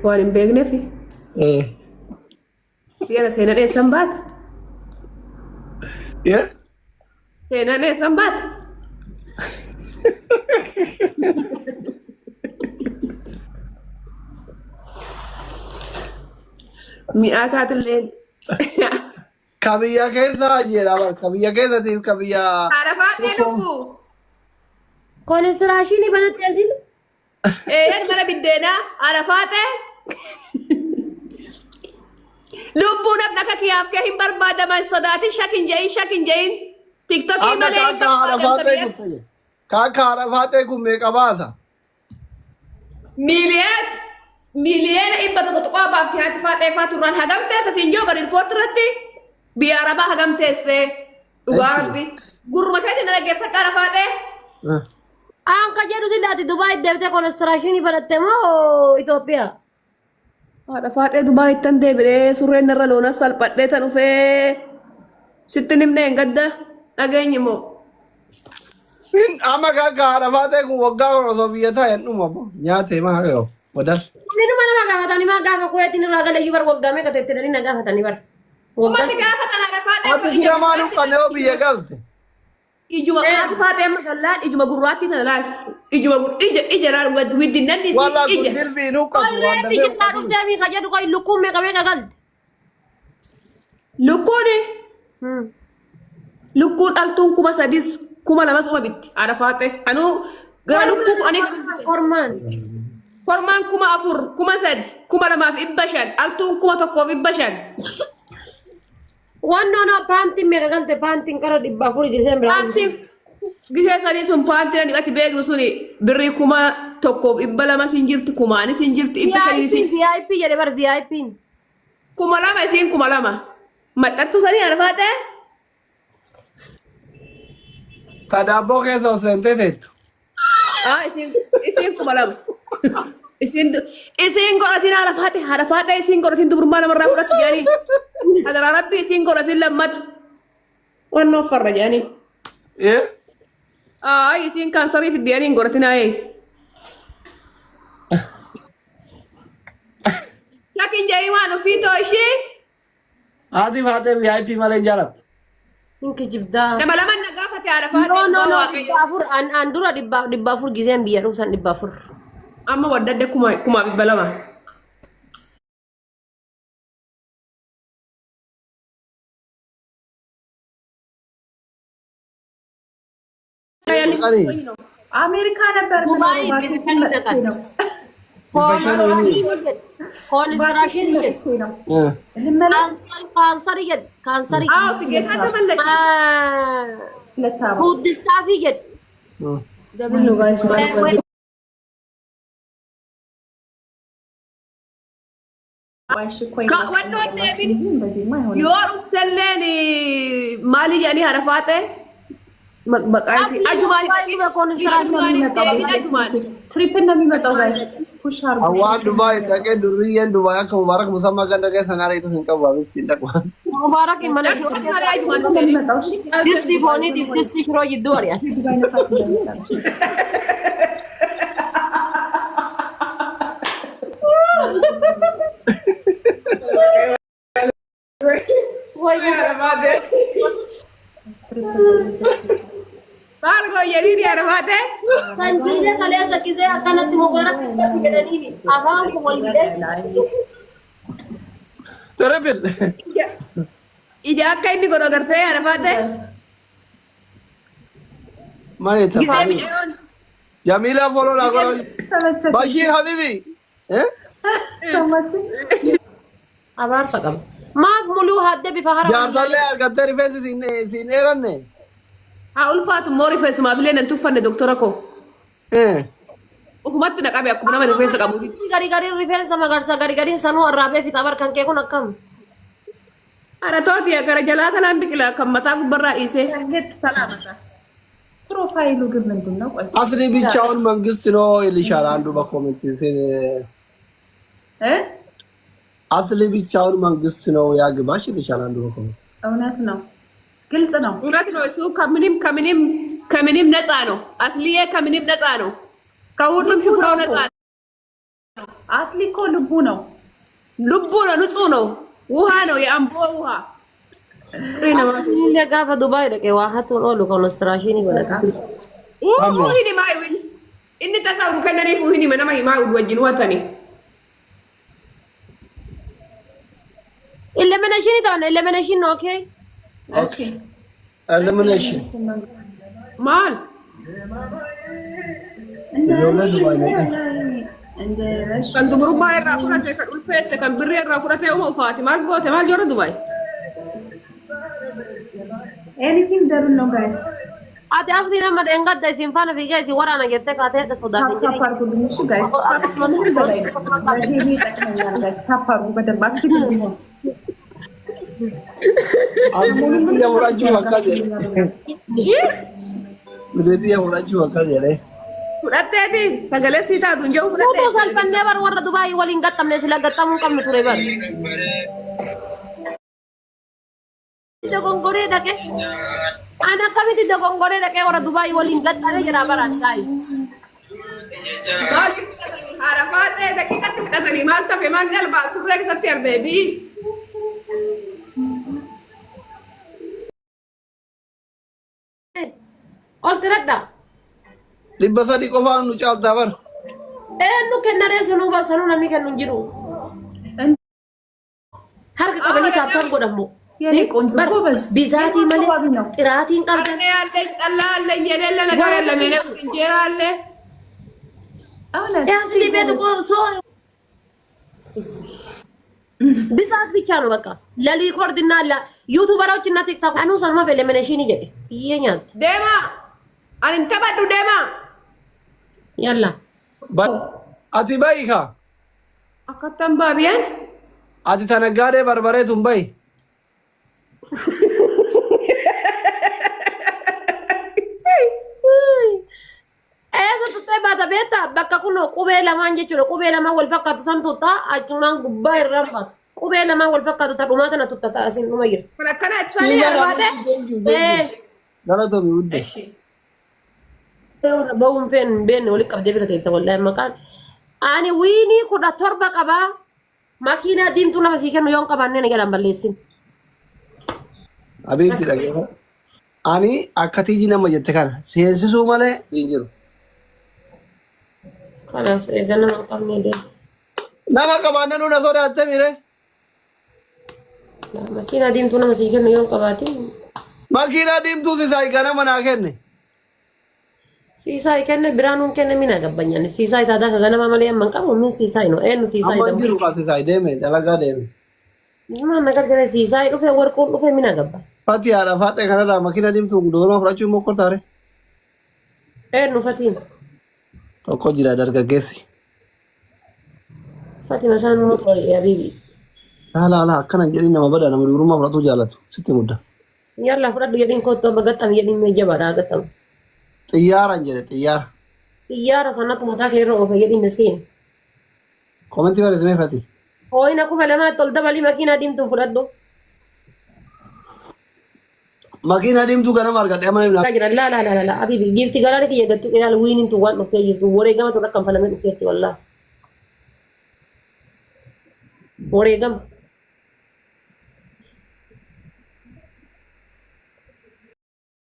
وان بيغني في ايه يا سينا ايه سنبات ايه سينا ايه سنبات مئات الليل كبيا كذا جيرا بار كبيا كذا تيم كبيا عرفات لكو كونستراشيني بدت تنزل ايه مرة بدينا عرفات لبونا ابنك كياف كهين بربادة ما صداتي شكن جاين تيك توك انا كاكا عرفات كاكا عرفات كم كباثا مليان إبا تتقوا بافتي فاتي فاتوران هدم تيسا سنجو بري الفوترتي بياربا هدم تيسا وغاربي قرما كايتي نلقى فتا عرفاتي أنك جرو سيداتي دبي دبتة كونستراشيني بدت تمو إثيوبيا عرفاتي دبي تندي بري سورين نرلونا سالباتي تنوفي ستنم نين قد أغاني مو اما كاكا عرفات كم وقا ورصوبيتا ينمو نياتي ما هيو ودر نينو mana magafatani magafa kuyatin ragala yubar wagame kateteni nagafatani bar وما سكافة عرفاتي ati sira manu kaneo biya galte إجوا عرفاتي مثلا إجوا قراتي تلال إجوا إجرا ودنا نسي wala gudil binu ka wanda biji taru jami kajadu koy lukum me kame galt لكوني لكون ألتون كما سادس كما لمس أما بيت عرفاتي أنو قالوا لكوك أني korman فرمان كما أفر كما سد كما لما في إبشان ألتون كما تقوى في إبشان wanno no pantin me galte pantin karo dibba furi December أنتي جهة سادس هم بانتي أني باتي بيج نسوني بري كما تقوى في إبلا ما سنجرت كما أني سنجرت إبشان نسي VIP jadi bar VIP كما لما سين كما لما ما تتوسني عرفاتي tadabo ke so sente tetu isin kuma lam isin goratin harafate isin goratin dubrumana marra furat yani hadara rabbi isin goratin lammat wanno farra yani eh isin kan sari fi diyani goratin ay lakin jai wanu fi to shi adi fate VIP male jarat inki jibda lama lama nagafati harafate no dibba fur an dura dibba fur gizen biya rusan dibba fur amma wadde kuma bibalama kani Amerika ነበር Dubai ኮንስትራክሽን ካንሰር ይገድ ካንሰር ፉድ ስታፍ ይገድ ደብሉ ጋይስ ወንዶ ደብል ዮር ኡስተለኒ ማሊ ያኒ ሀረፋቴ መቅበቃይ አጁማኒ ኮንስትራክሽን ትሪፕል ነው የሚመጣው ጋይስ awan Dubai dake duriyan Dubai ka mubarak musamma ganda ke sanare to hin kawa bifti ndakwa mubarak imana disti foni disti shiro yidor ya Bargo yeri armate Santire kalian sakize akan si mubarak kedani ni awam ko walide terapil ija kai ni goro garte armate mai tafani jamila follow na goro bashir habibi eh abar sakam maaf mulu hadde bi fahara jardalle argadde rifensi sin eranne ulfaatu mori fes ma filen en tufanne doktora ko hukumat na kabe akuma na rifensa kabuti gari rifensa magarsa gari sanu arabe fitabar kan ke kun akam ara toti ya kara jalata lan bikila kam mata gubarra ise get salamata profilu ግን ምንድነው አስሪ ብቻውን መንግስት ነው ይልሻል አንዱ በኮሜንት አስሊ ብቻውን መንግስት ነው ያግባሽ ይልሻል አንዱ በኮሜንት እውነት ነው ግልጽ ነው እውነት ነው እሱ ከምንም ነፃ ነው አስሊዬ ከምንም ነፃ ነው ከሁሉም ሽፍራው ነፃ ነው አስሊ እኮ ልቡ ነው ንጹህ ነው ውሃ ነው የአምቦ ውሃ Asli gaafa Dubai dhaqee waa hatuun oolu koonistiraashinii godhata. hini maayuun inni tasawuru kennaniif hini nama himaayuun wajjin watani Elimination ta'an elimination okay. Okay. Elimination. maal Ijoollee Dubaay dhaqe. kan dumurummaa irraa fudhate kan ulfeesse kan birrii irraa fudhate uma ufaati maal goote maal jorra Dubaay Anything there no guys. Ati asli nama engadda isin faana fiigaa isin waraana jettee kaatee akka sodaatan jedhee. Tapar ku dumush guys. Tapar ku pada bakti dumush. Amni ya waraaju akka jedhe. Bileetii ya waraaju akka jedhe. fudhatteeti sagalee sii taatu hin jiru Mutu fudhattee salphannee bar warra Dubaay waliin gattamne sila gattamuu qabnu ture bar. Dogongoree dhaqee. Ana akkamitti dogongoree dhaqee warra Dubaay waliin gattame jira baraan taa'e. maaliif fudhatanii haadha faatee daqiiqatti fudhatanii maal tafe maal jalbaa turree keessatti arbeebii Ol tiradha. Dhibba sadii qofaan nu caaltaa bar. Eenyu kennaree sanuu namni kennu hin jiru. Harka qabanii taaptaan godhamu. የኔ ቆንጆ ጎበዝ ቢዛቲ ማለት ጥራቲን ቀብደን ያለኝ ጠላ አለኝ የሌለ ነገር የለም የኔ እንጀራ አለ እውነት ያስሊ ቤት እኮ ሶ ቢዛት ብቻ ነው በቃ ለሪኮርድ እና ለዩቲዩበሮች እና ቲክቶክ አኑ ሰልማ ፈለመነሽን ይገደ ይየኛት ደማ አንተ ባዱ ደማ ያላ Ati bayi ka. አከተም ባቢያን Ati tanaggaadee barbaree tun bayi. Esa tutte bata beta bakka kuno qubee lamaan jechuudha qubee lamaan wal fakkaatu san tutta achumaan gubbaa irraan baatu qubee lamaan wal fakkaatu ta dhumaa tana tutta taasin dhuma jira kan akkana ibsanii arbaate Galatoomi hudde. bawun fen ben wali qabdee bira teessa wallahi maqaan ani wiini kudha torba qabaa makiinaa diimtuu nama sii kennu yoon qabaannee na jedhan balleessin Abeeti dhageeffa. Ani akka tiijii nama jette kana seensisuu malee hin jiru. kanaas eega nama hin qabne dee Nama qabaanna nuna sodaatte mire. makiinaa diimtuu nama sii kennu yoon qabaatin Makiinaa diimtuu sisaa ganama naa kenne. siisaa kenne biraanuun kenne mina gabbanyan siisaa taataa ka ganama malee amma hin qabu min siisaa ino eenyu siisaa Amma ta'u jiru kaa sisaa deeme dalagaa deeme. nama nagar jira siisaa dhufe warquun dhufe mina gabba Fati haadha faaxee kanarraa makiinaa diimtuu doonaa fudhachuu immoo kortaare. eenyu fatiin Tokko jira dargaggeessi. fatima isaan nuti habibi Laala akkana jedhin nama badaa nama durummaa fudhatuu jaalatu sitti mudda. yalla fudhadhu jedhin kottu amma gaxxam jedhin mee jabaadhaa gaxxam Xiyyaaraan jedhe xiyyaara. xiyyaara sanatti mataa kee irra oofe jedhin miskiin Komentii barreeffamee fati. hooyina kufa lamaa tol dabalii makiinaa diimtuun fudhadhu Makiinaa diimtuu ganama argadhe amma namni jira la habibi giifti galaana kiyya gattu ilaal wiiniin tun waan dhuftee jirtu wareegama tun akka hin falamee dhufteetti wallaa wareegama